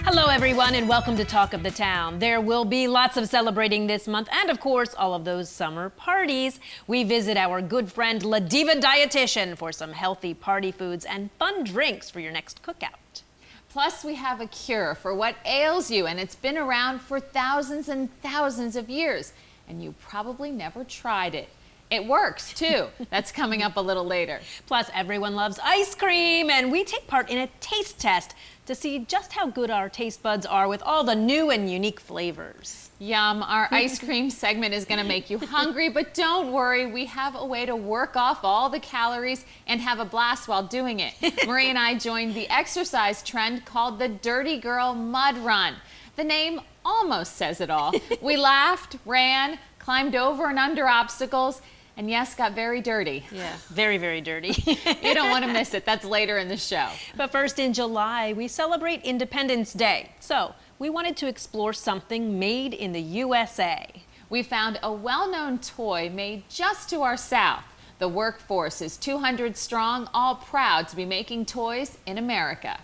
Hello, everyone, and welcome to Talk of the Town. There will be lots of celebrating this month and, of course, all of those summer parties. We visit our good friend LaDiva Dietician for some healthy party foods and fun drinks for your next cookout. Plus, we have a cure for what ails you, and it's been around for thousands and thousands of years, and you probably never tried it. It works, too. That's coming up a little later. Plus, everyone loves ice cream, and we take part in a taste test to see just how good our taste buds are with all the new and unique flavors. Yum, our ice cream segment is going to make you hungry, but don't worry, we have a way to work off all the calories and have a blast while doing it. Marie and I joined the exercise trend called the Dirty Girl Mud Run. The name almost says it all. We laughed, ran, climbed over and under obstacles, and yes, got very dirty. Yeah, very, very dirty. You don't want to miss it. That's later in the show. But first, in July, we celebrate Independence Day. So we wanted to explore something made in the USA. We found a well-known toy made just to our south. The workforce is 200 strong, all proud to be making toys in America.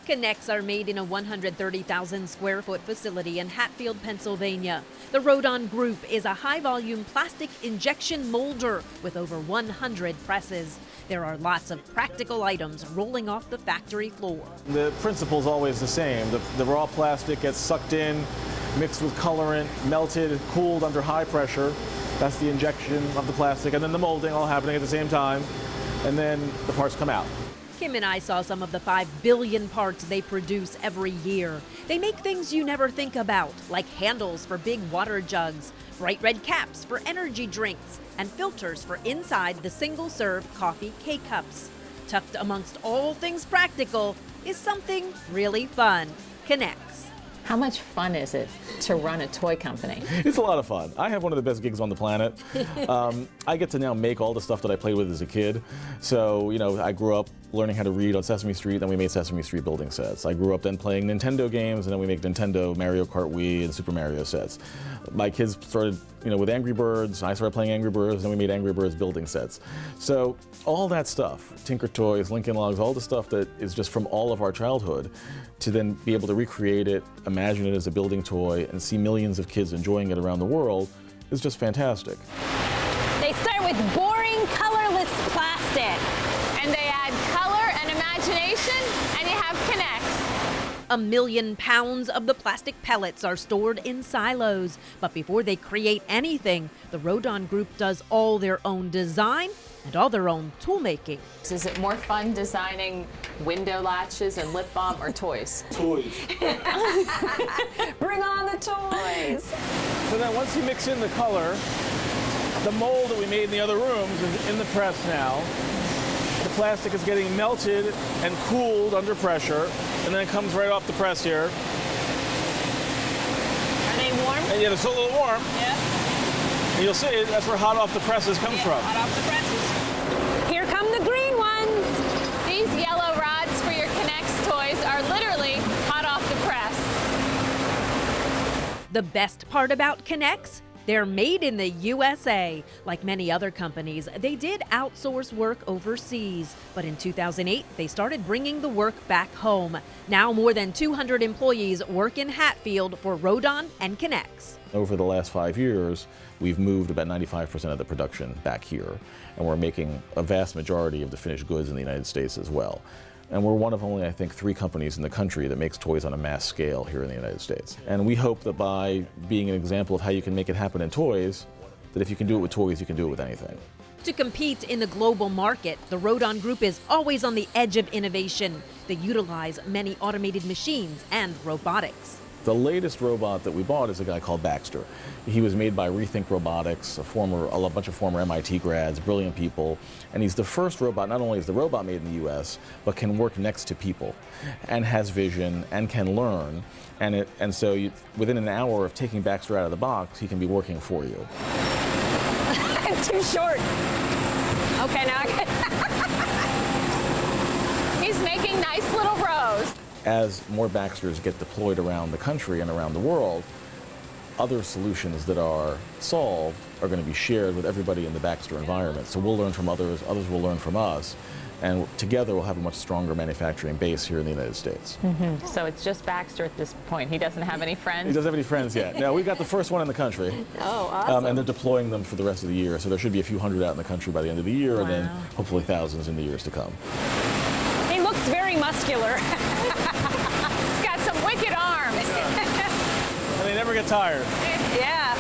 K'NEX are made in a 130,000 square foot facility in Hatfield, Pennsylvania. The Rodon Group is a high-volume plastic injection molder with over 100 presses. There are lots of practical items rolling off the factory floor. The principle's always the same. The raw plastic gets sucked in, mixed with colorant, melted, cooled under high pressure. That's the injection of the plastic, and then the molding all happening at the same time, and then the parts come out. Kim and I saw some of the 5 billion parts they produce every year. They make things you never think about, like handles for big water jugs, bright red caps for energy drinks, and filters for inside the single-serve coffee K-cups. Tucked amongst all things practical is something really fun. K'NEX. How much fun is it to run a toy company? It's a lot of fun. I have one of the best gigs on the planet. I get to now make all the stuff that I played with as a kid. So, you know, I grew up learning how to read on Sesame Street, then we made Sesame Street building sets. I grew up then playing Nintendo games, and then we make Nintendo, Mario Kart Wii, and Super Mario sets. My kids started, you know, with Angry Birds. I started playing Angry Birds, and we made Angry Birds building sets. So all that stuff, Tinker Toys, Lincoln Logs, all the stuff that is just from all of our childhood, to then be able to recreate it, imagine it as a building toy, and see millions of kids enjoying it around the world is just fantastic. They start with boring, colorless plastic. And they add color and imagination, and you have K'NEX. 1 million pounds of the plastic pellets are stored in silos. But before they create anything, the Rodon Group does all their own design and all their own tool making. Is it more fun designing window latches and lip balm or toys? Toys. Bring on the toys. So then once you mix in the color, the mold that we made in the other rooms is in the press now. The plastic is getting melted and cooled under pressure, and then it comes right off the press here. Are they warm? And yeah, it's a little warm. Yeah. And you'll see that's where hot off the presses comes from. Hot off the presses. Here come the green ones. These yellow rods for your K'NEX toys are literally hot off the press. The best part about K'NEX? They're made in the USA. Like many other companies, they did outsource work overseas. But in 2008, they started bringing the work back home. Now more than 200 employees work in Hatfield for Rodon and K'NEX. Over the last 5 years, we've moved about 95% of the production back here, and we're making a vast majority of the finished goods in the United States as well. And we're one of only, I think, 3 companies in the country that makes toys on a mass scale here in the United States. And we hope that by being an example of how you can make it happen in toys, that if you can do it with toys, you can do it with anything. To compete in the global market, the Rodon Group is always on the edge of innovation. They utilize many automated machines and robotics. The latest robot that we bought is a guy called Baxter. He was made by Rethink Robotics, a bunch of former MIT grads, brilliant people, and he's the first robot. Not only is the robot made in the U.S., but can work next to people, and has vision, and can learn. And so within an hour of taking Baxter out of the box, he can be working for you. I'm too short. Okay, now I can. He's making making nice little rows. As more Baxters get deployed around the country and around the world, other solutions that are solved are going to be shared with everybody in the Baxter environment. So we'll learn from others, others will learn from us, and together we'll have a much stronger manufacturing base here in the United States. So it's just Baxter at this point. He doesn't have any friends? He doesn't have any friends yet. No, we got the first one in the country. Oh, awesome. And they're deploying them for the rest of the year. So there should be a few hundred out in the country by the end of the year, and then hopefully thousands in the years to come. He looks very muscular. He's got some wicked arms. And they never get tired. Yeah.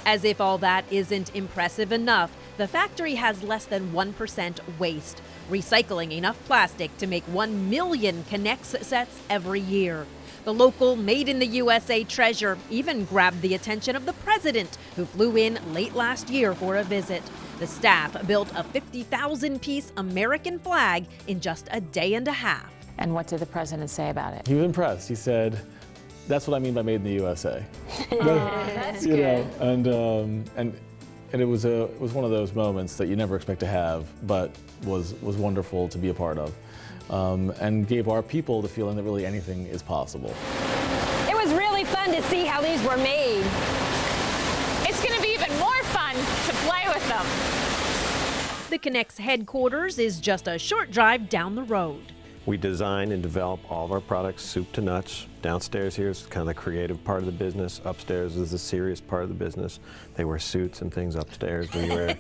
As if all that isn't impressive enough, the factory has less than 1% waste, recycling enough plastic to make 1 million K'NEX sets every year. The local Made in the USA treasure even grabbed the attention of the president, who flew in late last year for a visit. The staff built a 50,000-piece American flag in just a day and a half. And what did the president say about it? He was impressed. He said, "That's what I mean by made in the USA." That's You good. know, and it was one of those moments that you never expect to have, but was wonderful to be a part of, and gave our people the feeling that really anything is possible. It was really fun to see how these were made. It's going to be even more fun to play with them. The K'NEX headquarters is just a short drive down the road. We design and develop all of our products, soup to nuts. Downstairs here is kind of the creative part of the business. Upstairs is the serious part of the business. They wear suits and things upstairs. We wear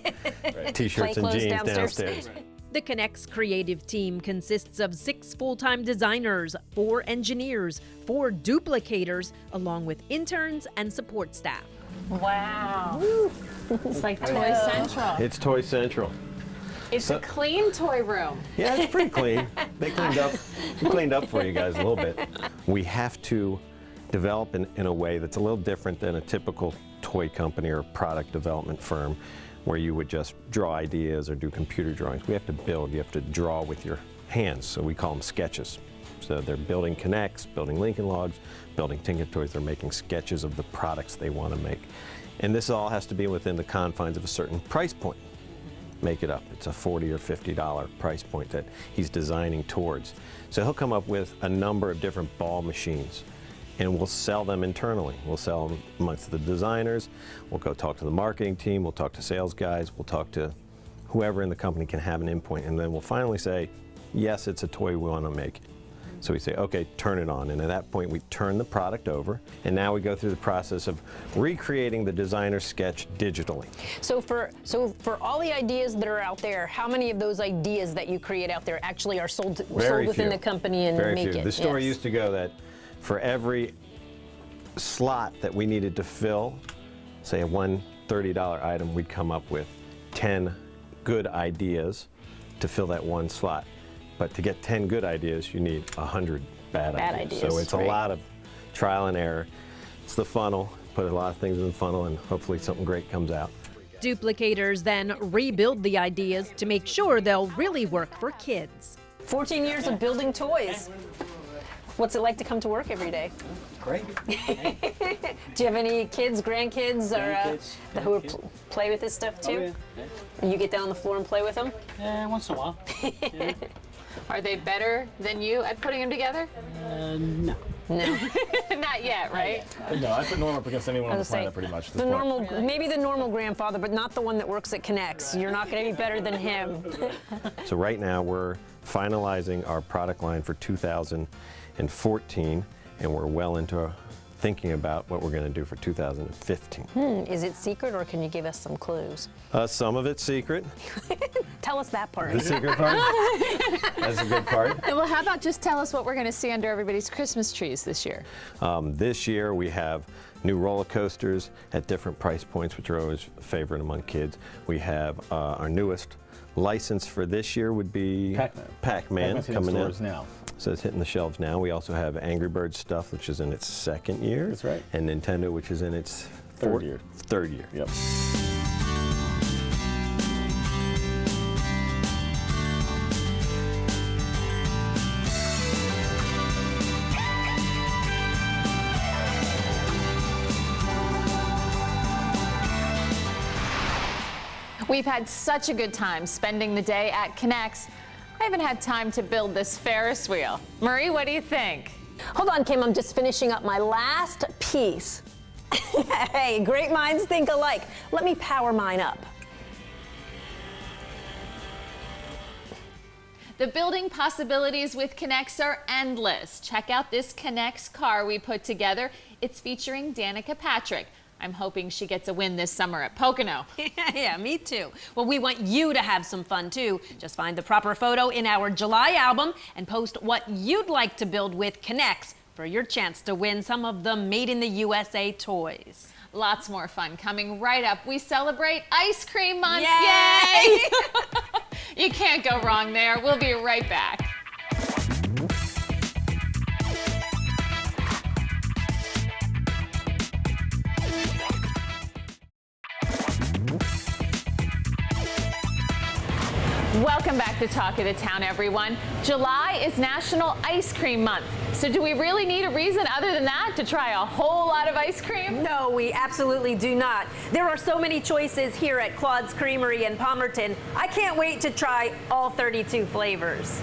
t-shirts and Plain clothes jeans downstairs. The K'NEX creative team consists of 6 full-time designers, 4 engineers, 4 duplicators, along with interns and support staff. Wow. It's like Toy Central. It's Toy Central. It's a clean toy room. Yeah, it's pretty clean. They cleaned up for you guys a little bit. We have to develop in a way that's a little different than a typical toy company or product development firm where you would just draw ideas or do computer drawings. We have to build. You have to draw with your hands, so we call them sketches. So they're building K'NEX, building Lincoln Logs, building Tinker Toys. They're making sketches of the products they want to make. And this all has to be within the confines of a certain price point. Make it up. It's a $40 or $50 price point that he's designing towards. So he'll come up with a number of different ball machines, and we'll sell them internally. We'll sell them amongst the designers. We'll go talk to the marketing team. We'll talk to sales guys. We'll talk to whoever in the company can have an input, and then we'll finally say, yes, it's a toy we want to make. So we say, okay, turn it on. And at that point, we turn the product over. And now we go through the process of recreating the designer's sketch digitally. So for all the ideas that are out there, how many of those ideas that you create out there actually are sold within few. the company and Very make few. it? The story Yes. used to go that for every slot that we needed to fill, say a $130 item, we'd come up with 10 good ideas to fill that one slot. But to get 10 good ideas, you need 100 bad ideas. So it's a lot of trial and error. It's the funnel. Put a lot of things in the funnel, and hopefully something great comes out. Duplicators then rebuild the ideas to make sure they'll really work for kids. 14 years of building toys. What's it like to come to work every day? Great. Do you have any kids, grandkids, or who play with this stuff too? Oh, yeah. And you get down on the floor and play with them? Once in a while. Yeah. Are they better than you at putting them together? No. No. Not yet, right? No, I put Norm up against anyone on the was saying, planet pretty much at The this point. normal, maybe the normal grandfather, but not the one that works at K'NEX. You're not going to be better than him. So right now we're finalizing our product line for 2014, and we're well into thinking about what we're going to do for 2015. Is it secret, or can you give us some clues? Some of it's secret. Tell us that part. The secret part? That's a good part. Well, how about just tell us what we're going to see under everybody's Christmas trees this year? This year we have new roller coasters at different price points, which are always a favorite among kids. We have our newest license for this year would be Pac-Man. Pac-Man Pac-Man's hitting coming stores in. now. So it's hitting the shelves now. We also have Angry Birds stuff, which is in its second year. That's right. And Nintendo, which is in its Third year. Third year. Yep. We've had such a good time spending the day at K'NEX. I haven't had time to build this Ferris wheel. Marie, what do you think? Hold on, Kim, I'm just finishing up my last piece. Hey, great minds think alike. Let me power mine up. The building possibilities with K'NEX are endless. Check out this K'NEX car we put together. It's featuring Danica Patrick. I'm hoping she gets a win this summer at Pocono. Yeah, me too. Well, we want you to have some fun too. Just find the proper photo in our July album and post what you'd like to build with K'NEX for your chance to win some of the Made in the USA toys. Lots more fun coming right up. We celebrate Ice Cream Month. Yay! You can't go wrong there. We'll be right back. Welcome back to Talk of the Town, everyone. July is National Ice Cream Month. So do we really need a reason other than that to try a whole lot of ice cream? No, we absolutely do not. There are so many choices here at Claude's Creamery in Palmerton. I can't wait to try all 32 flavors.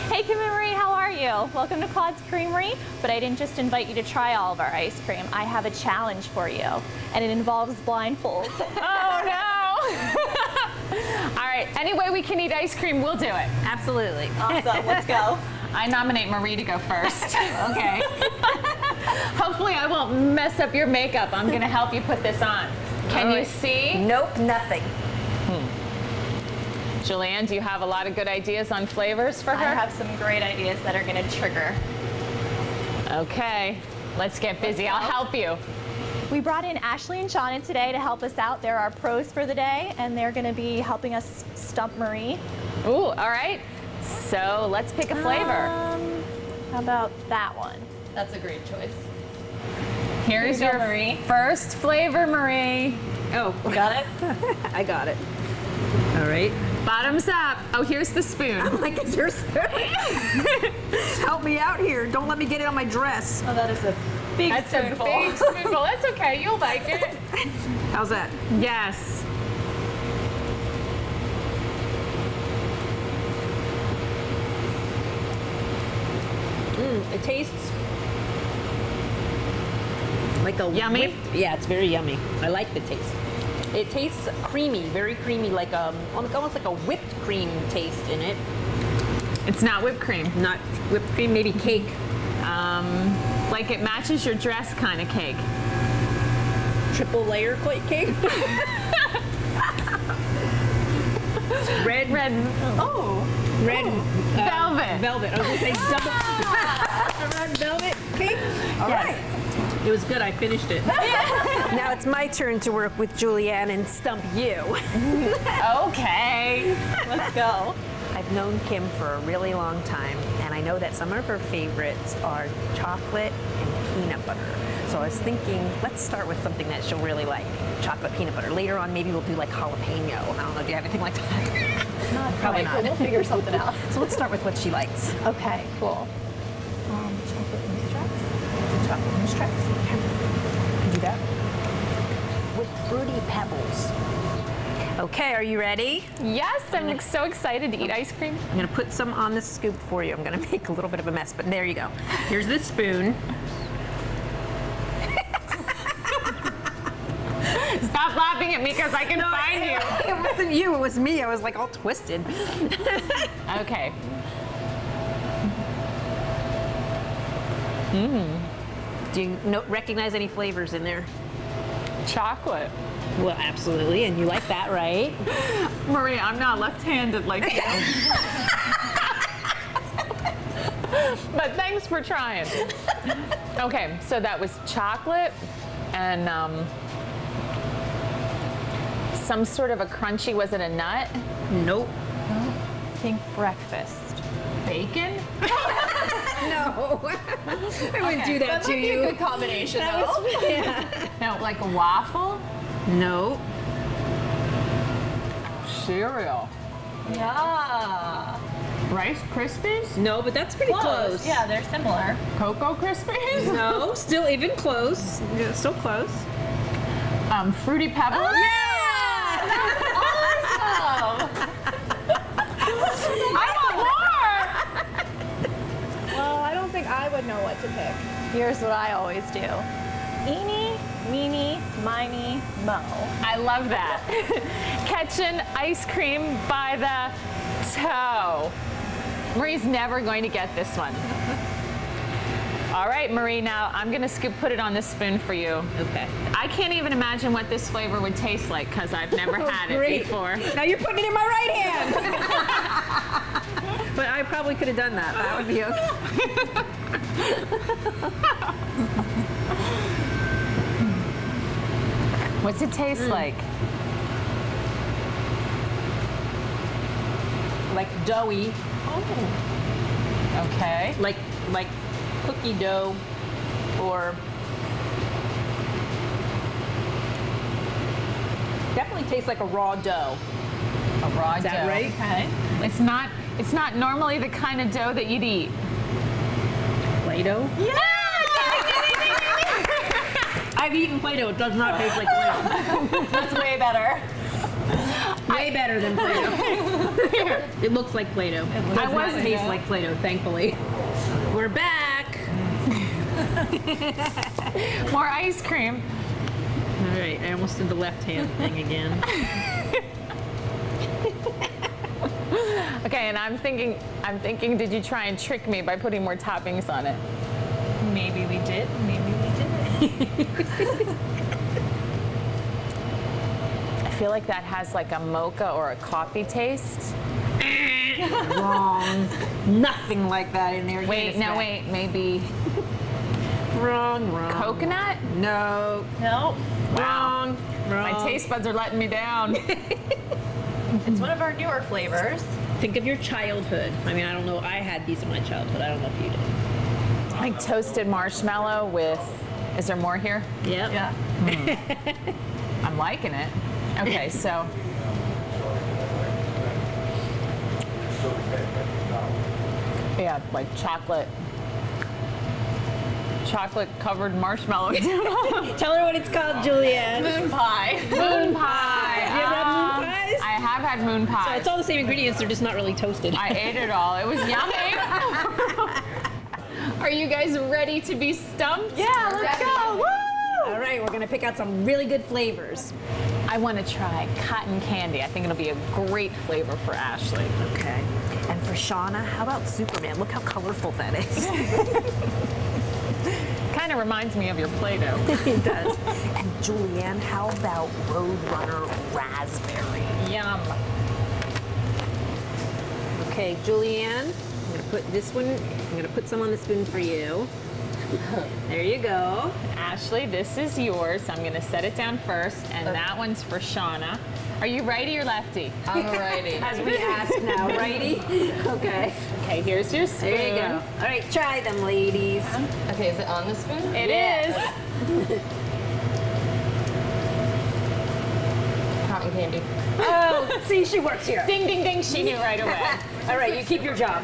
Hey Kim and Marie, how are you? Welcome to Claude's Creamery, but I didn't just invite you to try all of our ice cream. I have a challenge for you, and it involves blindfolds. Oh no! All right, any way we can eat ice cream, we'll do it. Absolutely. Awesome, let's go. I nominate Marie to go first. Okay. Hopefully I won't mess up your makeup. I'm gonna help you put this on. Can you see? Nope, nothing. Julianne, do you have a lot of good ideas on flavors for her? I have some great ideas that are gonna trigger. Okay, let's get busy. I'll help you. We brought in Ashley and Sean in today to help us out. They're our pros for the day, and they're gonna be helping us stump Marie. Ooh, all right. So let's pick a flavor. How about that one? That's a great choice. Here's Here you your go, Marie. first flavor, Marie. Oh, Got it? I got it. All right. Bottoms up. Oh, here's the spoon. I'm like, is there a spoon? Help me out here. Don't let me get it on my dress. Oh, that is a big That's spoonful. a big spoonful. That's okay. You'll like it. How's that? Yes. It tastes like a Yummy? whipped- yeah, it's very yummy. I like the taste. It tastes creamy, very creamy, like almost like a whipped cream taste in it. It's not whipped cream. Not whipped cream, maybe cake. Like it matches your dress kind of cake. Triple layer cake. Red. Oh, Red. Velvet. Velvet. I was gonna say double. Red velvet cake. All right. It was good. I finished it. Now it's my turn to work with Julianne and stump you. Okay. let's go. I've known Kim for a really long time, and I know that some of her favorites are chocolate and peanut butter. So I was thinking, let's start with something that she'll really like, chocolate peanut butter. Later on, maybe we'll do like jalapeno. I don't know, do you have anything like that? Not Probably quite, not. but we'll figure something out. So let's start with what she likes. Okay, cool. Chocolate mousse tracks. Chocolate mousse tracks. Do that. With fruity pebbles. Okay, are you ready? Yes, I'm so excited to eat ice cream. I'm gonna put some on the scoop for you. I'm gonna make a little bit of a mess, but there you go. Here's the spoon. Stop laughing at me because I can find you. It wasn't you, it was me. I was like all twisted. Okay. Do you recognize any flavors in there? Chocolate. Well, absolutely, and you like that, right? Maria, I'm not left-handed like you. But thanks for trying. Okay, so that was chocolate and some sort of a crunchy, was it a nut? Nope. Think breakfast. Bacon? No. I wouldn't do that to Might be you. a good combination, though. No, like a waffle? No. Cereal. Yeah. Rice Krispies? No, but that's pretty close. Yeah, they're similar. Cocoa Krispies? No, still even close. Yeah, still close. Fruity Pebbles? Awesome. I want more! I would know what to pick. Here's what I always do. Eeny, meeny, miny, mo. I love that. Catching ice cream by the toe. Marie's never going to get this one. All right, Marie, now I'm gonna put it on this spoon for you. Okay. I can't even imagine what this flavor would taste like because I've never had it before. Now you're putting it in my right hand. But I probably could have done that. That would be okay. What's it taste like? Like doughy, Okay. like cookie dough, or definitely tastes like a raw dough. A raw Is that dough. right? Okay. It's not normally the kind of dough that you'd eat. Play-Doh? Yeah! I've eaten Play-Doh. It does not taste like Play-Doh. That's way better. Way better than Play-Doh. It looks like Play-Doh. It does not taste like Play-Doh, thankfully. We're back. More ice cream. All right, I almost did the left-hand thing again. Okay, and I'm thinking, did you try and trick me by putting more toppings on it? Maybe we did, maybe we didn't. I feel like that has like a mocha or a coffee taste. Wrong. Nothing like that in there. Wait, maybe Wrong. coconut? No. No, Wow. My taste buds are letting me down. it's one of our newer flavors. Think of your childhood. I mean, I don't know. I had these in my childhood. I don't know if you did. Like toasted marshmallow with, is there more here? Yep. Yeah. I'm liking it. Okay, so. Yeah, like chocolate covered marshmallow. Tell her what it's called, Julianne. Moon pie. Moon pie. You ever had moon pies? I have had moon pie. It's all the same ingredients. They're just not really toasted. I ate it all. It was yummy. Are you guys ready to be stumped? Yeah, let's go. Woo! All right, we're gonna pick out some really good flavors. I want to try cotton candy. I think it'll be a great flavor for Ashley. Okay. And for Shauna, how about Superman? Look how colorful that is. Kind of reminds me of your Play-Doh. It does. And Julianne, how about Roadrunner Raspberry? Yum. Okay, Julianne, I'm gonna put this one. I'm gonna put some on the spoon for you. There you go. Ashley, this is yours. I'm going to set it down first, and that one's for Shauna. Are you righty or lefty? I'm a righty. As we ask now, righty? Okay. Okay, here's your spoon. There you go. All right, try them, ladies. Okay, is it on the spoon? It is. Cotton candy. Oh, see, she works here. Ding, ding, ding. She knew right away. All right, you keep your job.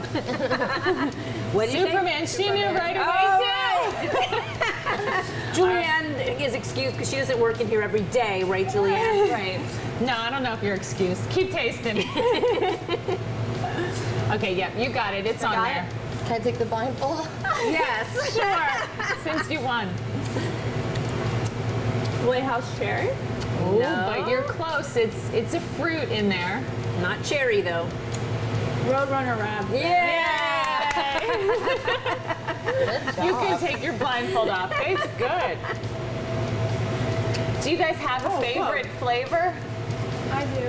What did you say? Superman, she knew right away, Oh, too. Julianne is excused because she doesn't work in here every day, right, Julianne? Right. No, I don't know if you're excused. Keep tasting. Okay, yep, you got it. It's on there. Can I take the blindfold off? Yes. Sure. Since you won. White House cherry. Ooh, No. but you're close. It's a fruit in there. Not cherry, though. Roadrunner raspberry. Yeah. You can take your blindfold off. It's good. Do you guys have a favorite flavor? I do.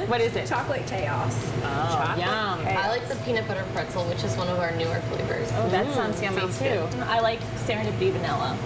What is it? Chocolate chaos. Oh, yum. I like the peanut butter pretzel, which is one of our newer flavors. Oh, that sounds yummy too. I like serendipity vanilla.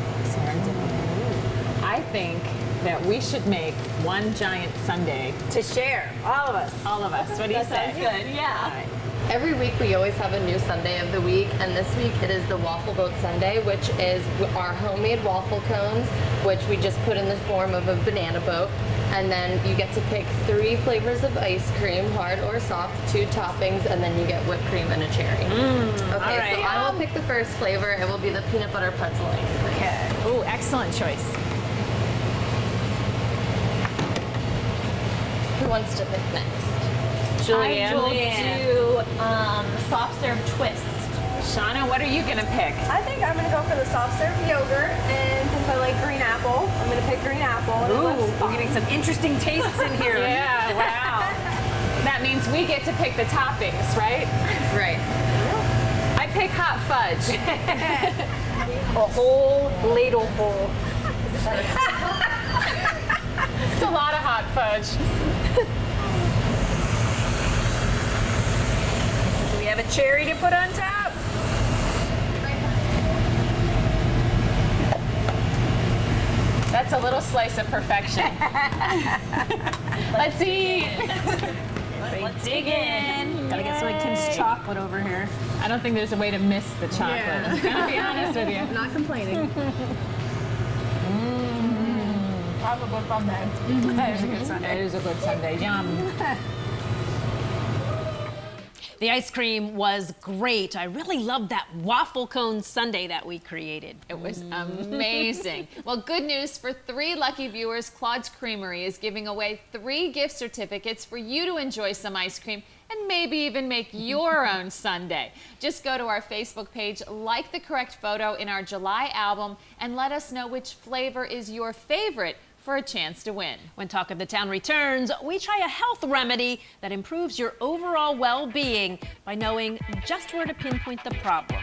I think that we should make one giant sundae. To share, all of us. All of us. What do you That say? sounds good. Yeah. Every week we always have a new sundae of the week, and this week it is the Waffle Boat Sundae, which is our homemade waffle cones, which we just put in the form of a banana boat. And then you get to pick 3 flavors of ice cream, hard or soft, 2 toppings, and then you get whipped cream and a cherry. Okay, right. so I will pick the first flavor. It will be the peanut butter pretzel ice cream. Okay. Ooh, excellent choice. Who wants to pick next? Julianne. I will do soft serve twist. Shauna, what are you gonna pick? I think I'm gonna go for the soft serve yogurt, and since I like green apple, I'm gonna pick green apple. And it Ooh, looks we're fun. getting some interesting tastes in here. Yeah, wow. That means we get to pick the toppings, right? Right. I pick hot fudge. A whole ladle full. It's a lot of hot fudge. Do we have a cherry to put on top? That's a little slice of perfection. Let's eat. Let's dig in. Gotta get some of Kim's chocolate over here. I don't think there's a way to miss the chocolate. Yeah. I'm gonna be honest with you. Not complaining. Have a good Sunday. That is a good Sunday. It is a good Sunday. Yum. The ice cream was great. I really loved that waffle cone sundae that we created. It was amazing. Well, good news for 3 lucky viewers. Claude's Creamery is giving away 3 gift certificates for you to enjoy some ice cream and maybe even make your own sundae. Just go to our Facebook page, like the correct photo in our July album, and let us know which flavor is your favorite for a chance to win. When Talk of the Town returns, we try a health remedy that improves your overall well-being by knowing just where to pinpoint the problem.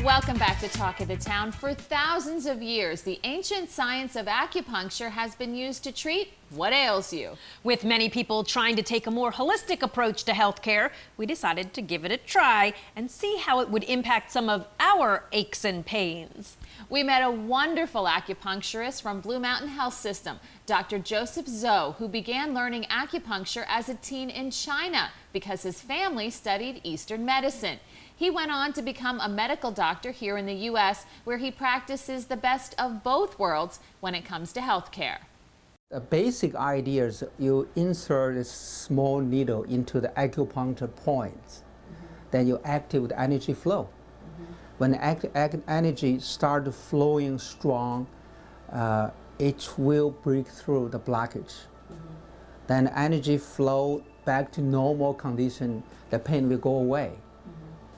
Welcome back to Talk of the Town. For thousands of years, the ancient science of acupuncture has been used to treat what ails you. With many people trying to take a more holistic approach to healthcare, we decided to give it a try and see how it would impact some of our aches and pains. We met a wonderful acupuncturist from Blue Mountain Health System, Dr. Joseph Zhou, who began learning acupuncture as a teen in China because his family studied Eastern medicine. He went on to become a medical doctor here in the U.S., where he practices the best of both worlds when it comes to healthcare. The basic idea is you insert a small needle into the acupuncture points. Then you activate the energy flow. When energy starts flowing strong, it will break through the blockage. Then energy flow back to normal condition, the pain will go away.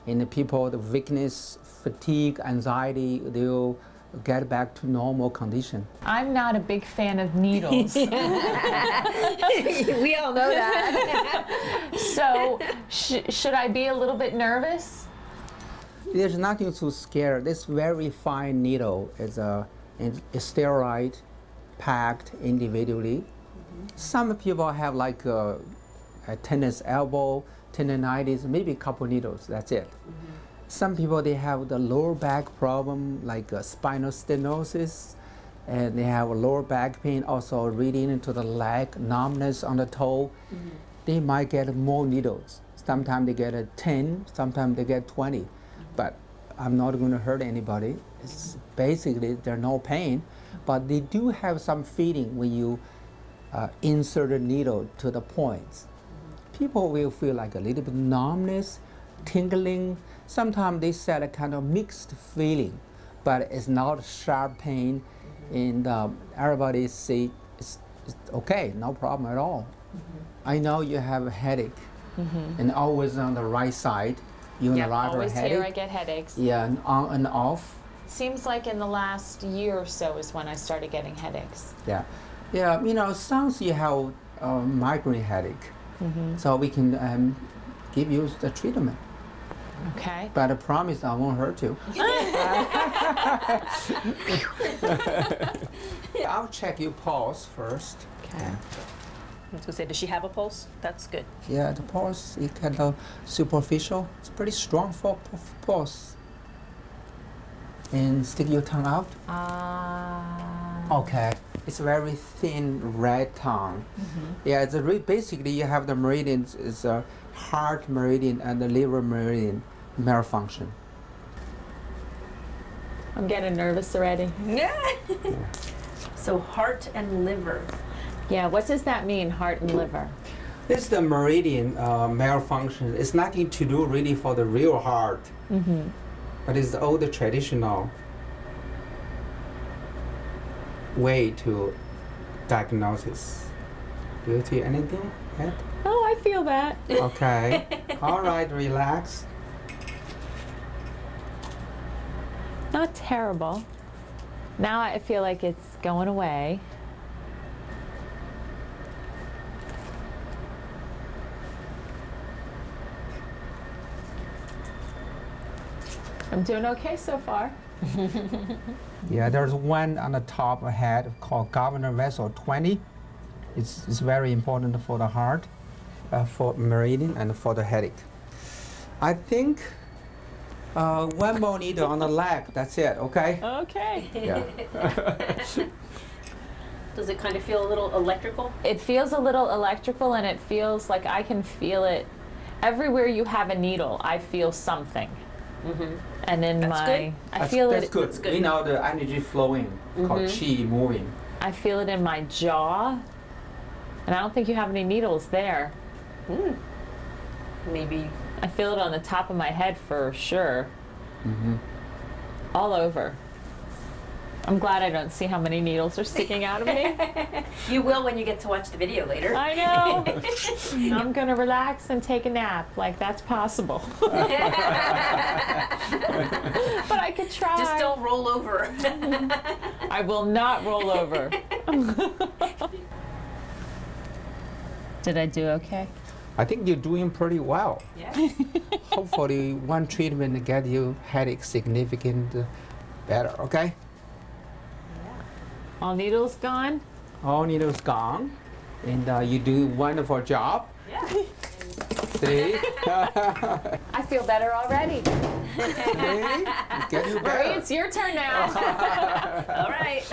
In the people, the weakness, fatigue, anxiety, they'll get back to normal condition. I'm not a big fan of needles. We all know that. So should I be a little bit nervous? There's nothing to scare. This very fine needle is a steroid packed individually. Some people have like a tennis elbow, tendinitis, maybe a couple needles, that's it. Some people, they have the lower back problem, like spinal stenosis, and they have a lower back pain, also reading into the leg, numbness on the toe. They might get more needles. Sometimes they get 10, sometimes they get 20. But I'm not going to hurt anybody. It's basically, there's no pain, but they do have some feeling when you insert a needle to the points. People will feel like a little bit numbness, tingling. Sometimes they said a kind of mixed feeling, but it's not sharp pain. And everybody say it's okay, no problem at all. I know you have a headache, and always on the right side. Unilateral always headache. here I get headaches. Yeah, and on and off. Seems like in the last year or so is when I started getting headaches. Yeah, yeah. You know, sounds you have migraine headache. So we can give you the treatment. Okay. But I promise I won't hurt you. I'll check your pulse first. Okay. I was gonna say, does she have a pulse? That's good. Yeah, the pulse is kind of superficial. It's pretty strong for pulse. And stick your tongue out. Okay. It's very thin red tongue. Yeah, it's basically you have the meridians. It's a heart meridian and the liver meridian malfunction. I'm getting nervous already. Yeah. So heart and liver. Yeah, what does that mean, heart and liver? It's the meridian malfunction. It's nothing to do really for the real heart, but it's all the traditional way to diagnosis. Do you see anything yet? Oh, I feel that. Okay. All right, relax. Not terrible. Now I feel like it's going away. I'm doing okay so far. Yeah, there's one on the top head called governor vessel 20. It's very important for the heart, for meridian, and for the headache. I think one more needle on the leg. That's it. Okay. Okay. Yeah. Does it kind of feel a little electrical? It feels a little electrical, and it feels like I can feel it everywhere you have a needle. I feel something. And in That's my, good. I feel that's it. good. That's good. We know the energy flowing, called chi moving. I feel it in my jaw, and I don't think you have any needles there. Maybe. I feel it on the top of my head for sure. All over. I'm glad I don't see how many needles are sticking out of me. You will when you get to watch the video later. I know. I'm gonna relax and take a nap, like that's possible. But I could try. Just don't roll over. I will not roll over. Did I do okay? I think you're doing pretty well. Yeah. Hopefully, one treatment get you headache significant better. Okay. All needles gone? All needles gone, and you do wonderful job. Yeah. See? I feel better already. Hey, get you Marie, better. it's your turn now. All right.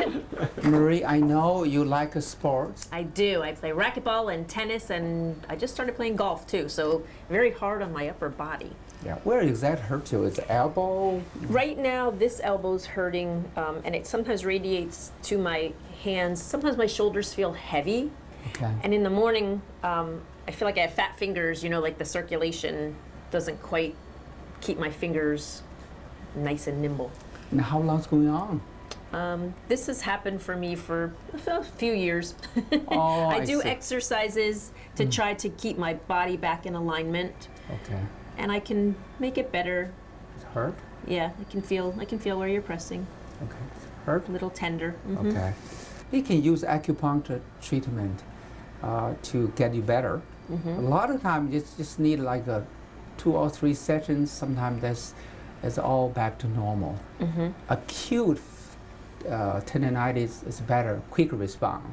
Marie, I know you like sports. I do. I play racquetball and tennis, and I just started playing golf too, so very hard on my upper body. Yeah. Where exactly hurt you? Is it elbow? Right now, this elbow's hurting, and it sometimes radiates to my hands. Sometimes my shoulders feel heavy, Okay. and in the morning, I feel like I have fat fingers, like the circulation doesn't quite keep my fingers nice and nimble. And how long's going on? This has happened for me for a few years. Oh, I do see. exercises to try to keep my body back in alignment, Okay. and I can make it better. It hurt? Yeah, I can feel where you're pressing. Okay. Hurt? A little tender. Okay. You can use acupuncture treatment to get you better. A lot of times you just need like 2 or 3 sessions. Sometimes that's all back to normal. Acute tendinitis is better, quick response.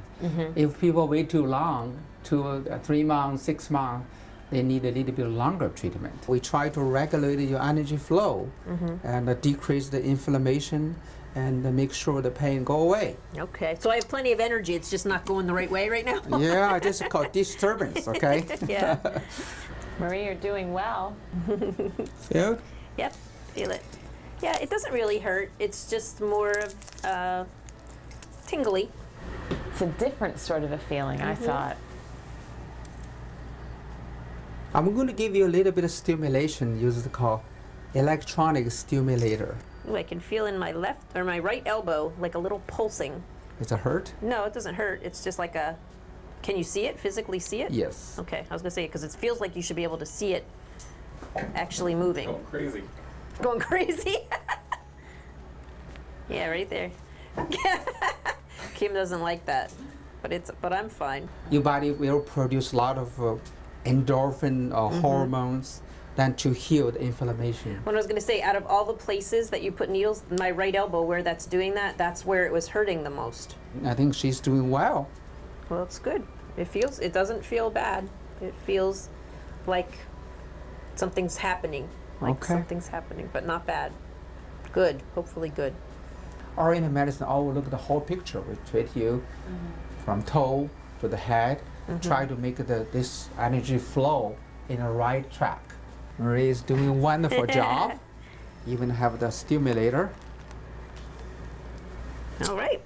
If people wait too long, 2 3 months, 6 months, they need a little bit longer treatment. We try to regulate your energy flow and decrease the inflammation and make sure the pain go away. Okay, so I have plenty of energy. It's just not going the right way right now. Yeah, this is called disturbance, okay? Yeah. Marie, you're doing well. Feel? Yep, feel it. Yeah, it doesn't really hurt. It's just more of tingly. It's a different sort of a feeling, I thought. I'm going to give you a little bit of stimulation, used called electronic stimulator. Ooh, I can feel in my left or my right elbow like a little pulsing. Is it hurt? No, it doesn't hurt. It's just like a. Can you see it? Physically see it? Yes. Okay, I was gonna say because it feels like you should be able to see it actually moving. Going crazy. Going crazy. Yeah, right there. Kim doesn't like that, but I'm fine. Your body will produce a lot of endorphin or hormones then to heal the inflammation. What I was gonna say, out of all the places that you put needles, my right elbow where that's doing that, that's where it was hurting the most. I think she's doing well. Well, it's good. It doesn't feel bad. It feels like something's happening. Like Okay. something's happening, but not bad. Good, hopefully good. Oriental medicine always look at the whole picture. We treat you from toe to the head, try to make this energy flow in the right track. Marie is doing a wonderful job. Even have the stimulator. All right.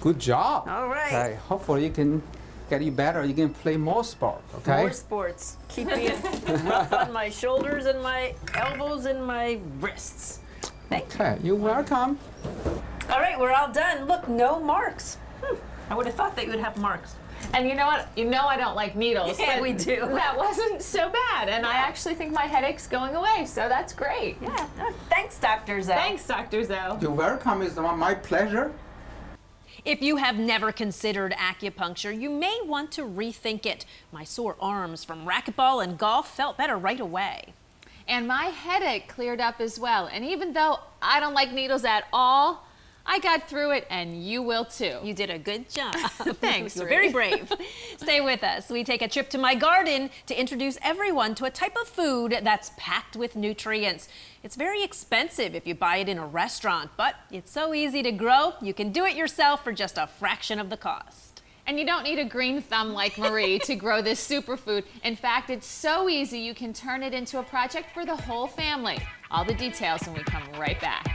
Good job. All right. Okay, hopefully you can get you better. You can play more sport, okay? More sports. Keep being rough on my shoulders and my elbows and my wrists. Thank you. Okay, you're welcome. All right, we're all done. Look, no marks. I would have thought that you would have marks. And you know what? You know I don't like needles. Yeah, but we do. That wasn't so bad, and I actually think my headache's going away, so that's great. Yeah. Oh, thanks, Dr. Zhou. Thanks, Dr. Zhou. You're welcome. It's my pleasure. If you have never considered acupuncture, you may want to rethink it. My sore arms from racquetball and golf felt better right away. And my headache cleared up as well. And even though I don't like needles at all, I got through it, and you will too. You did a good job. Thanks, You're Ree. very brave. Stay with us. We take a trip to my garden to introduce everyone to a type of food that's packed with nutrients. It's very expensive if you buy it in a restaurant, but it's so easy to grow. You can do it yourself for just a fraction of the cost. And you don't need a green thumb like Marie to grow this superfood. In fact, it's so easy you can turn it into a project for the whole family. All the details when we come right back.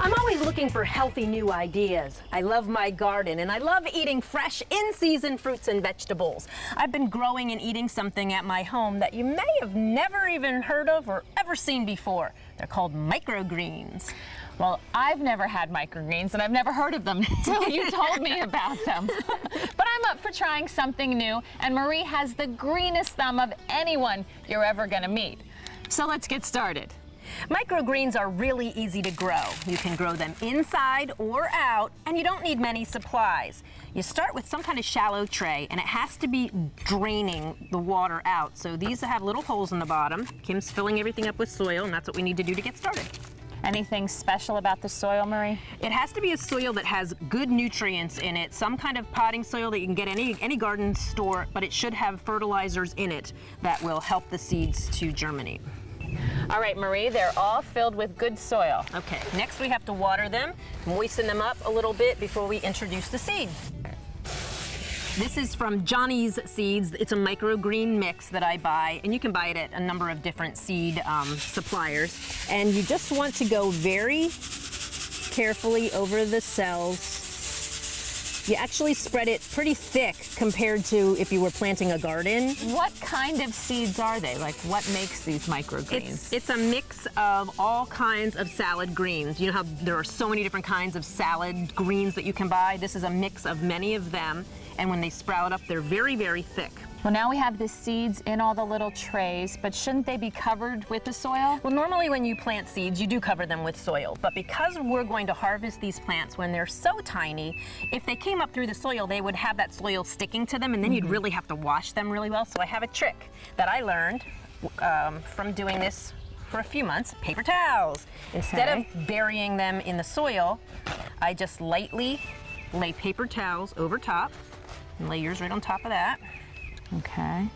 I'm always looking for healthy new ideas. I love my garden and I love eating fresh in-season fruits and vegetables. I've been growing and eating something at my home that you may have never even heard of or ever seen before. They're called microgreens. Well, I've never had microgreens, and I've never heard of them until you told me about them. But I'm up for trying something new, and Marie has the greenest thumb of anyone you're ever gonna meet. So let's get started. Microgreens are really easy to grow. You can grow them inside or out, and you don't need many supplies. You start with some kind of shallow tray, and it has to be draining the water out. So these have little holes in the bottom. Kim's filling everything up with soil, and that's what we need to do to get started. Anything special about the soil, Marie? It has to be a soil that has good nutrients in it, some kind of potting soil that you can get any garden store, but it should have fertilizers in it that will help the seeds to germinate. All right, Marie, they're all filled with good soil. Okay, next we have to water them, moisten them up a little bit before we introduce the seed. This is from Johnny's Seeds. It's a microgreen mix that I buy, and you can buy it at a number of different seed suppliers. And you just want to go very carefully over the cells. You actually spread it pretty thick compared to if you were planting a garden. What kind of seeds are they? Like, what makes these microgreens? It's a mix of all kinds of salad greens. You know how there are so many different kinds of salad greens that you can buy? This is a mix of many of them. And when they sprout up, they're very, very thick. Well, now we have the seeds in all the little trays, but shouldn't they be covered with the soil? Well, normally when you plant seeds, you do cover them with soil. But because we're going to harvest these plants when they're so tiny, if they came up through the soil, they would have that soil sticking to them, and then you'd really have to wash them really well. So I have a trick that I learned from doing this for a few months. Paper towels. Instead of burying them in the soil, I just lightly lay paper towels over top. And lay yours right on top of that. Okay.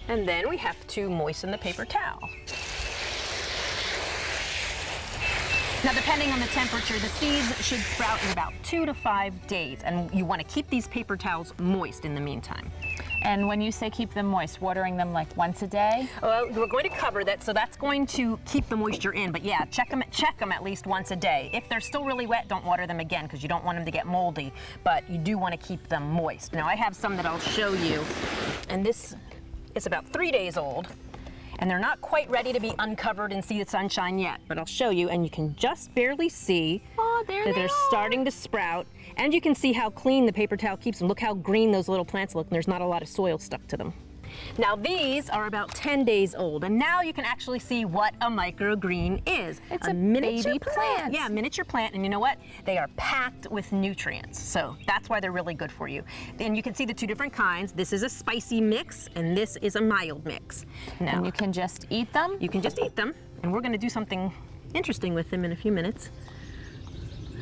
And then we have to moisten the paper towel. Now, depending on the temperature, the seeds should sprout in about 2 to 5 days, and you want to keep these paper towels moist in the meantime. And when you say keep them moist, watering them like once a day? Well, we're going to cover that, so that's going to keep the moisture in. But yeah, check them at least once a day. If they're still really wet, don't water them again because you don't want them to get moldy. But you do want to keep them moist. Now, I have some that I'll show you, and this is about 3 days old. And they're not quite ready to be uncovered and see the sunshine yet, but I'll show you, and you can just barely see that they're starting to sprout. And you can see how clean the paper towel keeps them. Look how green those little plants look, and there's not a lot of soil stuck to them. Now these are about 10 days old, and now you can actually see what a microgreen is. It's a miniature baby plant. Yeah, miniature plant, and you know what? They are packed with nutrients, so that's why they're really good for you. And you can see the two different kinds. This is a spicy mix, and this is a mild mix. Now, And you can just eat them? You can just eat them, and we're gonna do something interesting with them in a few minutes.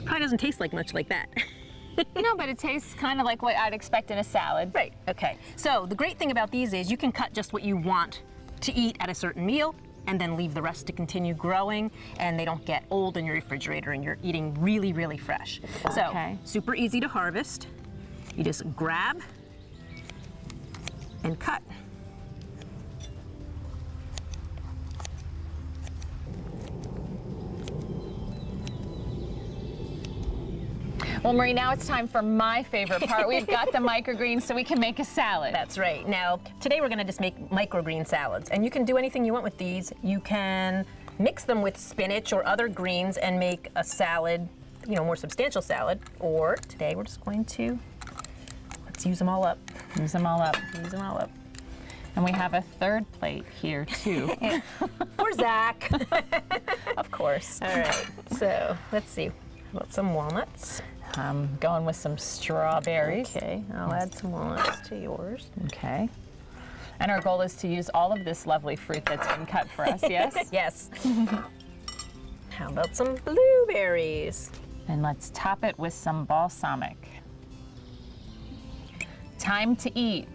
Probably doesn't taste like much like that. No, but it tastes kind of like what I'd expect in a salad. Right, okay. So the great thing about these is you can cut just what you want to eat at a certain meal and then leave the rest to continue growing, and they don't get old in your refrigerator, and you're eating really, really fresh. So, super easy to harvest. You just grab and cut. Well, Marie, now it's time for my favorite part. We've got the microgreens so we can make a salad. That's right. Now, today we're going to just make microgreen salads. And you can do anything you want with these. You can mix them with spinach or other greens and make a salad, you know, more substantial salad. Or today we're just going to, let's use them all up. Use them all up. Use them all up. And we have a third plate here, too. For Zach. Of course. All right, so let's see. How about some walnuts? I'm going with some strawberries. Okay, I'll add some walnuts to yours. Okay. And our goal is to use all of this lovely fruit that's been cut for us, yes? Yes. How about some blueberries? And let's top it with some balsamic. Time to eat.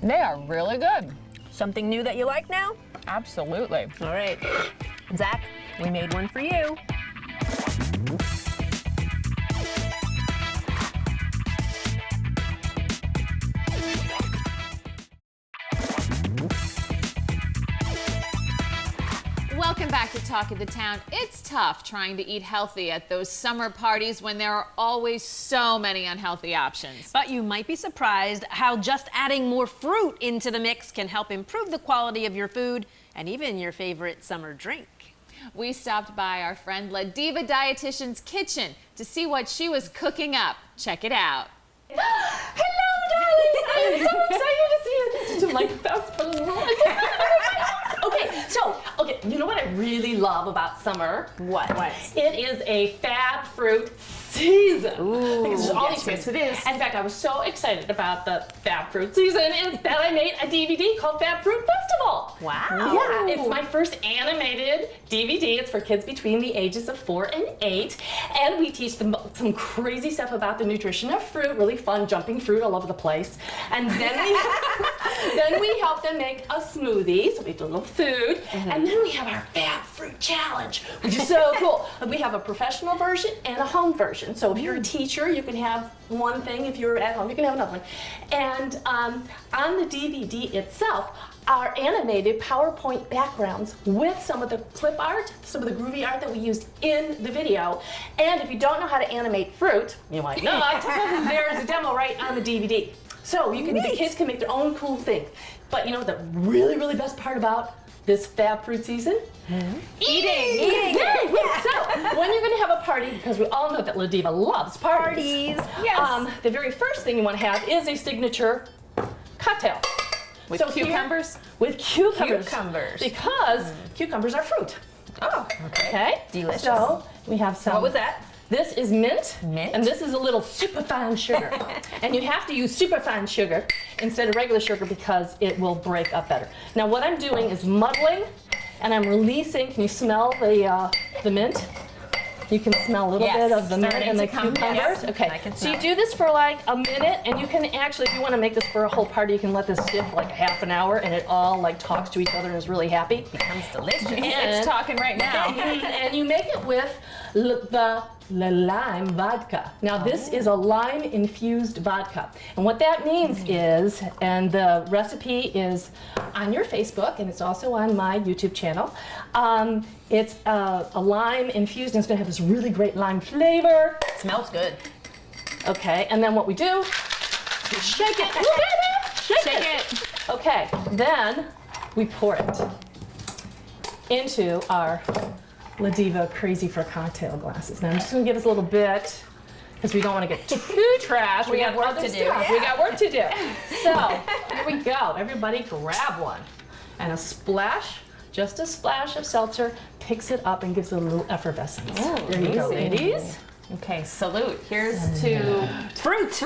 They are really good. Something new that you like now? Absolutely. All right. Zach, we made one for you. Welcome back to Talk of the Town. It's tough trying to eat healthy at those summer parties when there are always so many unhealthy options. But you might be surprised how just adding more fruit into the mix can help improve the quality of your food and even your favorite summer drink. We stopped by our friend LaDiva Dietitian's kitchen to see what she was cooking up. Check it out. Hello, darlings! I'm so excited to see you. This is like best food. Okay, you know what I really love about summer? What? It is a fab fruit season. Ooh, because there's all these fruits. It is. In fact, I was so excited about the fab fruit season that I made a DVD called Fab Fruit Festival. Wow. Yeah, it's my first animated DVD. It's for kids between the ages of 4 and 8. And we teach them some crazy stuff about the nutrition of fruit, really fun jumping fruit all over the place. And then we help them make a smoothie, so we do a little food. And then we have our Fab Fruit Challenge, which is so cool. We have a professional version and a home version. So if you're a teacher, you can have one thing. If you're at home, you can have another one. And on the DVD itself are animated PowerPoint backgrounds with some of the clip art, some of the groovy art that we used in the video. And if you don't know how to animate fruit, you might not, there's a demo right on the DVD. So you can, the kids can make their own cool thing. But you know the really, really best part about this Fab Fruit season? Eating! Yeah. So, when you're going to have a party, because we all know that LaDiva loves parties. Yes. The very first thing you want to have is a signature cocktail. With cucumbers? With cucumbers. Cucumbers. Because cucumbers are fruit. Oh, Okay? Delicious. So, we have some. What was that? This is mint. Mint. And this is a little superfine sugar. And you have to use superfine sugar instead of regular sugar because it will break up better. Now what I'm doing is muddling and I'm releasing. Can you smell the mint? You can smell a little bit of the mint and the cucumbers. Yes. Okay, I can so you smell. do this for like a minute, and you can actually, if you want to make this for a whole party, you can let this sit for like a half an hour, and it all like talks to each other and is really happy. Becomes delicious. It's talking right now. And you make it with the lime vodka. Now this is a lime infused vodka. And what that means is, and the recipe is on your Facebook and it's also on my YouTube channel. It's a lime infused and it's gonna have this really great lime flavor. It smells good. Okay, and then what we do is shake it. Look at it! Shake it. Okay, then we pour it into our LaDiva Crazy for Cocktail glasses. Now I'm just gonna give us a little bit because we don't want to get too trash. We got work to do. We got work to do. So here we go. Everybody grab one. And a splash, just a splash of seltzer picks it up and gives it a little effervescence. There you go, ladies. Okay, salute. Here's to Fruit.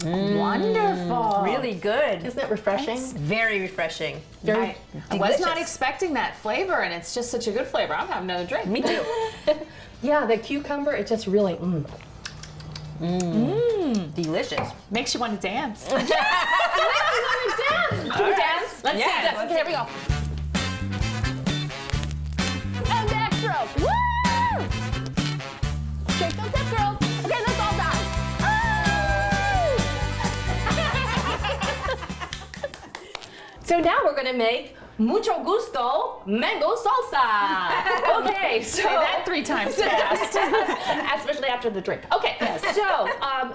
wonderful. Really good. Isn't it refreshing? Very refreshing. I was not Delicious. expecting that flavor, and it's just such a good flavor. I'm having another drink. Me too. Yeah, the cucumber, it just really, Delicious. Makes you want to dance. Can we dance? Let's Yes. dance. Okay, here we go. And backstroke. Woo! Shake those hips, girls. Okay, let's all dance. So now we're gonna make mucho gusto mango salsa. Okay, so Say that 3 times fast. especially after the drink. Okay, so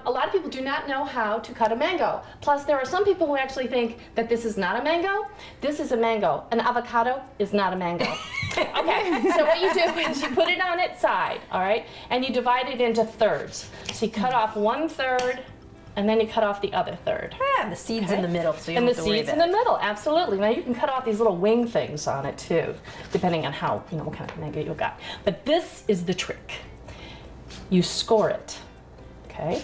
a lot of people do not know how to cut a mango. Plus, there are some people who actually think that this is not a mango. This is a mango. An avocado is not a mango. Okay, so what you do is you put it on its side, all right, and you divide it into thirds. So you cut off 1/3, and then you cut off the other third. And the seeds in the middle, so you And don't the have to worry seeds in about the middle, absolutely. Now you can cut off these little wing things on it too, depending on how, what kind of mango you got. But this is the trick. You score it, okay?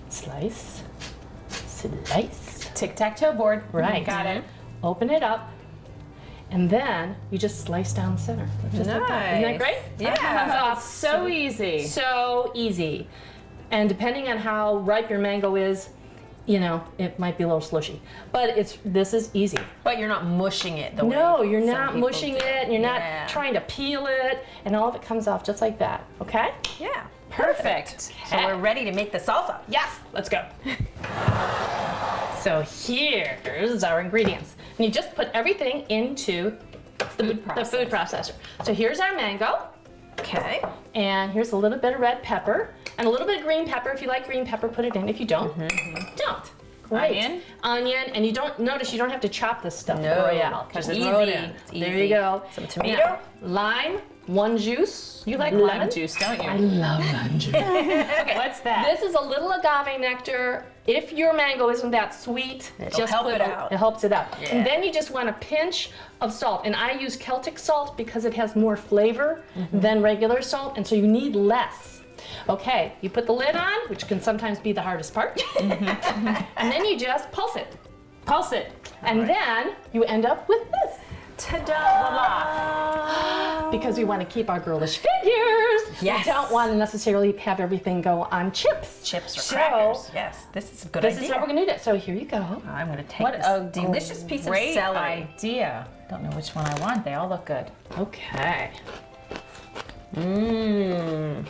Slice, slice. Tic-tac-toe board. Right. Got it. Open it up, and then you just slice down the center. Just like that. Isn't that Nice. great? Yeah. Comes off So easy. so easy. And depending on how ripe your mango is, it might be a little slushy. But this is easy. But you're not mushing it the way No, you're some not people mushing do. it, and you're Yeah. not trying to peel it, and all of it comes off just like that, okay? Yeah. Perfect. So we're ready to make the salsa. Yes, let's go. So here's our ingredients. And you just put everything into the food processor. So here's our mango. Okay. And here's a little bit of red pepper and a little bit of green pepper. If you like green pepper, put it in. If you don't, don't. Great. Onion, and you don't have to chop this stuff, Royale. because Just it's throw it easy. in. It's There easy. you go. Some tomato. Now, lime, 1 juice. You like lemon lemon juice, don't you? I love lemon juice. Okay, what's that? This is a little agave nectar. If your mango isn't that sweet, It'll just help put it out. It helps it out. Yeah. And then you just want a pinch of salt. And I use Celtic salt because it has more flavor than regular salt, and so you need less. Okay, you put the lid on, which can sometimes be the hardest part. And then you just pulse it. Pulse it. And then you end up with this. Ta-da! Because we want to keep our girlish figures. Yes. We don't want to necessarily have everything go on chips. Chips or So, crackers. Yes, this is a good This idea. is how we're going to do it. So here you go. I'm going to take What this a delicious piece of great celery. idea. Don't know which one I want. They all look good. Okay. Yum.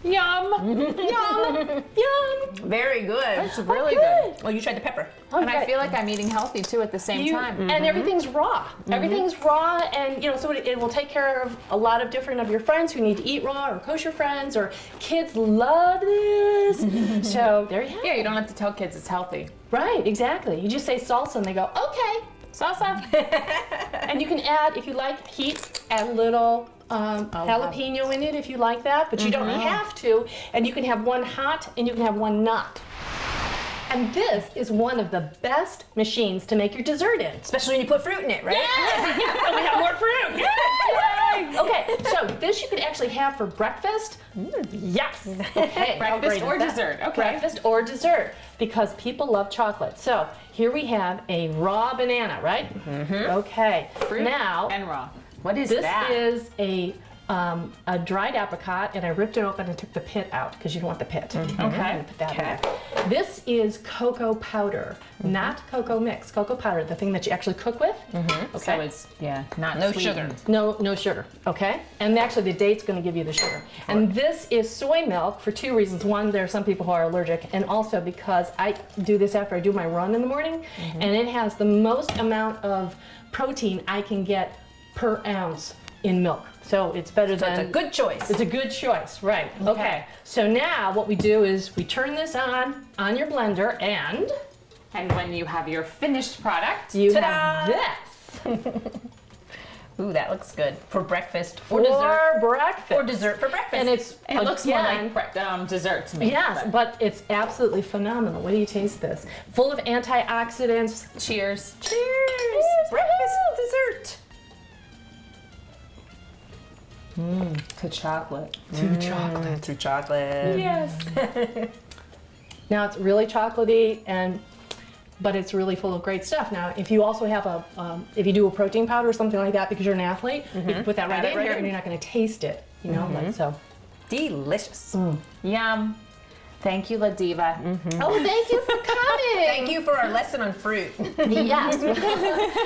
Yum. Yum. Very good. It's really good. Well, you tried the pepper. And I feel like I'm eating healthy too at the same time. And everything's raw. Everything's raw, and so it will take care of a lot of different of your friends who need to eat raw, or kosher friends, or kids love this. So there you have it. Yeah, you don't have to tell kids it's healthy. Right, exactly. You just say salsa, and they go, okay. Salsa. And you can add, if you like heat, add a little jalapeno in it if you like that, but you don't have to. And you can have one hot, and you can have one not. And this is one of the best machines to make your dessert in. Especially when you put fruit in it, right? Yes! And we have more fruit! Yay! Okay, so this you could actually have for breakfast. Yes! Okay, how Breakfast great or is that? dessert, okay. Breakfast or dessert, because people love chocolate. So here we have a raw banana, right? Okay. Fruit Now, and raw. What is this that? is a dried apricot, and I ripped it open and took the pit out because you don't want the pit. Okay. I'm gonna put that in there. This is cocoa powder, not cocoa mix. Cocoa powder, the thing that you actually cook with. Okay. So it's, not No sweetened. sugar. No sugar. Okay. And actually, the date's going to give you the sugar. And this is soy milk for 2 reasons. One, there are some people who are allergic, and also because I do this after I do my run in the morning, and it has the most amount of protein I can get per ounce in milk. So it's better So than. it's a good choice. It's a good choice, right? Okay. So now what we do is we turn this on your blender, and when you have your finished product, you Ta-da! have this Ooh, that looks good. For breakfast for or dessert. breakfast. Or dessert for breakfast. And it looks more again, like dessert to me. Yes, but it's absolutely phenomenal. What do you taste this? Full of antioxidants. Cheers. Cheers! Breakfast dessert. To chocolate. To chocolate. To chocolate. Yes. Now it's really chocolatey, but it's really full of great stuff. Now, if you also have if you do a protein powder or something like that because you're an athlete, you can put that right in here, and you're not going to taste it. Like so. Delicious. Yum. Thank you, LaDiva. Oh, thank you for coming. Thank you for our lesson on fruit. Yes.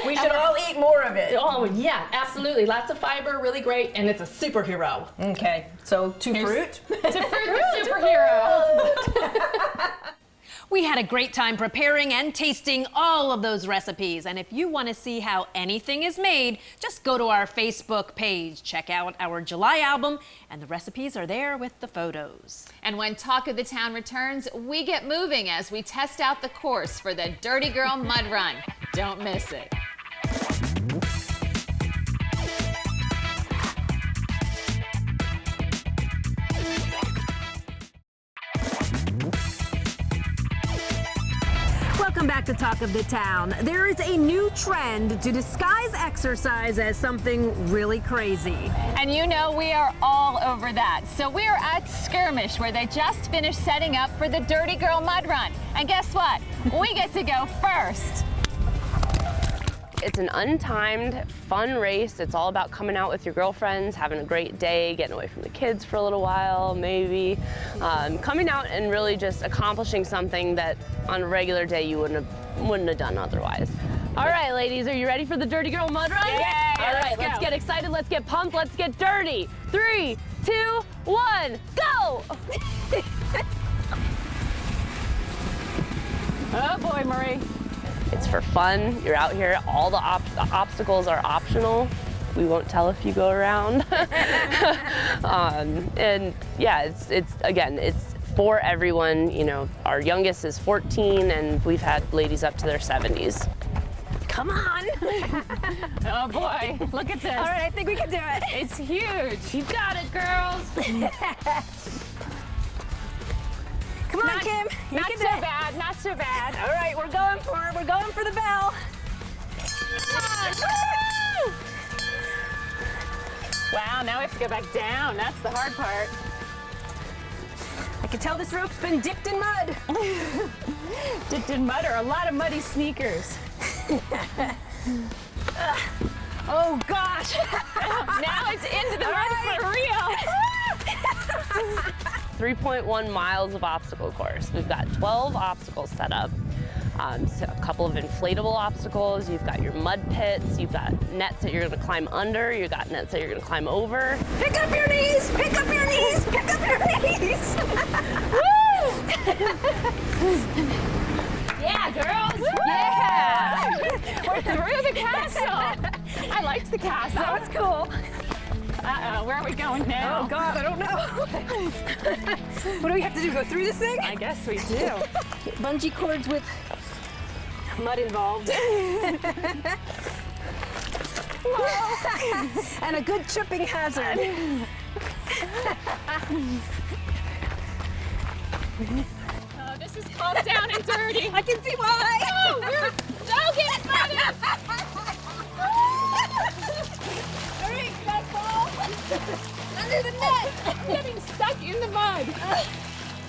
We should all eat more of it. Oh, yeah, absolutely. Lots of fiber, really great, and it's a superhero. Okay, so to fruit. To fruit the superhero. We had a great time preparing and tasting all of those recipes. And if you want to see how anything is made, just go to our Facebook page. Check out our July album, and the recipes are there with the photos. And when Talk of the Town returns, we get moving as we test out the course for the Dirty Girl Mud Run. Don't miss it. Welcome back to Talk of the Town. There is a new trend to disguise exercise as something really crazy. And you know we are all over that. So we are at Skirmish, where they just finished setting up for the Dirty Girl Mud Run. And guess what? We get to go first. It's an untimed, fun race. It's all about coming out with your girlfriends, having a great day, getting away from the kids for a little while, maybe. Coming out and really just accomplishing something that on a regular day you wouldn't have done otherwise. All right, ladies, are you ready for the Dirty Girl Mud Run? Yeah, all right, let's get excited, let's get pumped, let's get dirty. 3, 2, 1, go! Oh boy, Marie. It's for fun. You're out here. All the obstacles are optional. We won't tell if you go around. And yeah, it's for everyone. You know, our youngest is 14, and we've had ladies up to their 70s. Come on. Oh boy, look at this. All right, I think we can do it. It's huge. You got it, girls. Come on, Kim. You Not can so do it. bad, not so bad. All right, we're going for it. We're going for the bell. Wow, now we have to go back down. That's the hard part. I can tell this rope's been dipped in mud. Dipped in mud or a lot of muddy sneakers. Oh, gosh. Now it's into the mud for real. 3.1 miles of obstacle course. We've got 12 obstacles set up. So a couple of inflatable obstacles. You've got your mud pits. You've got nets that you're going to climb under. You've got nets that you're going to climb over. Pick up your knees! Pick up your knees! Pick up your knees! Yeah, girls! Yeah! We're through the castle. I liked the castle. That was cool. Uh-oh, where are we going now? Oh, God, I don't know. What do we have to do, go through this thing? I guess we do. Bungee cords with mud involved. And a good tripping hazard. Oh, this is called down and dirty. I can see why. Oh, we're so getting muddy. Hurry, gotta fall. Under the net. I'm getting stuck in the mud.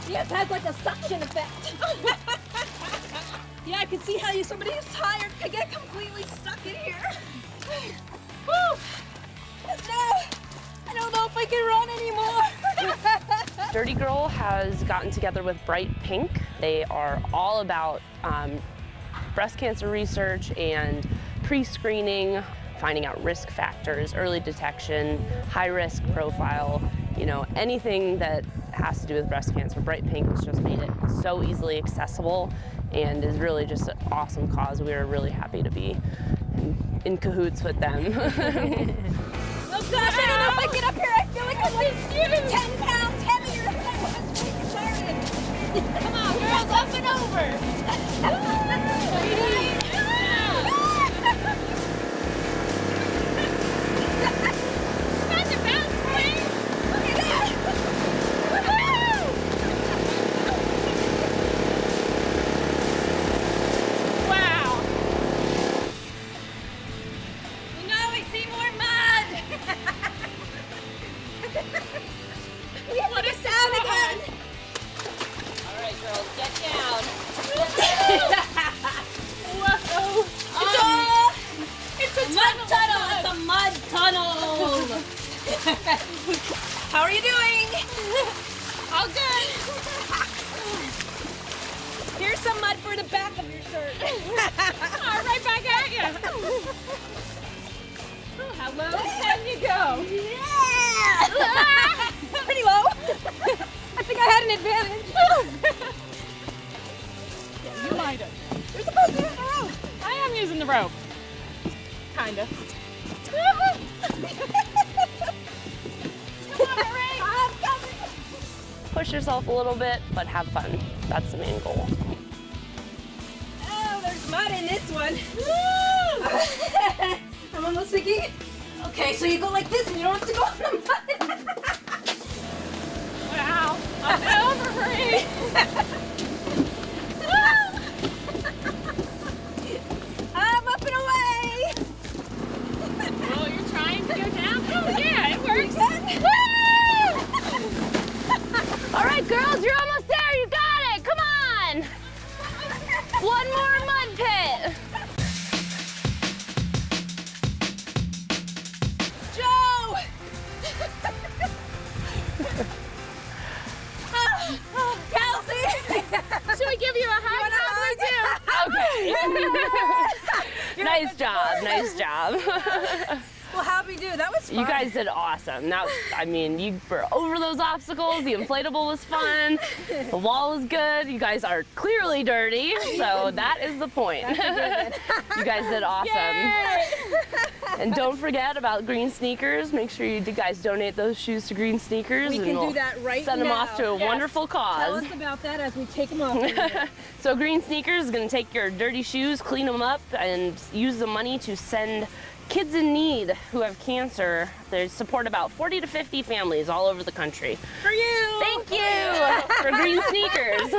Yes, it has like a suction effect. Yeah, I can see how somebody who's tired could get completely stuck in here. Woo! No, I don't know if I can run anymore. Dirty Girl has gotten together with Bright Pink. They are all about breast cancer research and pre-screening, finding out risk factors, early detection, high risk profile, you know, anything that has to do with breast cancer. Bright Pink has just made it so easily accessible and is really just an awesome cause. We are really happy to be in cahoots with them. Oh gosh, I don't know if I get up here. I feel like I'm like 10 pounds heavier than I was when we started. Come on, girls, up and over. How are you doing? All good. Here's some mud for the back of your shirt. All right, back at you. Oh, how low can you go? Yeah! Pretty low. I think I had an advantage. rope. Kind of. Push yourself a little bit, but have fun. That's the main goal. Oh, there's mud in this one. I'm almost thinking. Okay, so you go like this and you don't have to go in the mud. Wow, I'm over, Marie. I'm up and away. Oh, you're trying to go down? Oh, yeah, it works. All right, girls, you're almost there. You got it. Come on. One more mud pit. Joe! Kelsey! Should we give you a hug? Okay. Nice job. Nice job. Well, how'd we do? That was fun. You guys did awesome. Now, I mean, you were over those obstacles. The inflatable was fun. The wall was good. You guys are clearly dirty, so that is the point. You guys did awesome. And don't forget about Green Sneakers. Make sure you guys donate those shoes to Green Sneakers. We and can we'll do that right send them now. off to a wonderful Tell cause. us about that as we take them off. So Green Sneakers is going to take your dirty shoes, clean them up, and use the money to send kids in need who have cancer. They support about 40 to 50 families all over the country. For you! Thank you for Green Sneakers.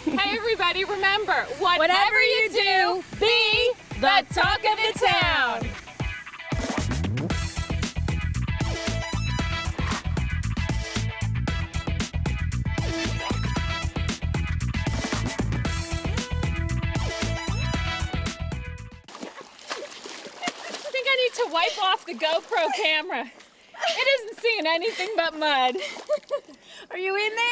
Hey, everybody, remember, whatever you do, be the talk of the town. To wipe off the GoPro camera. It isn't seeing anything but mud. Are you in there?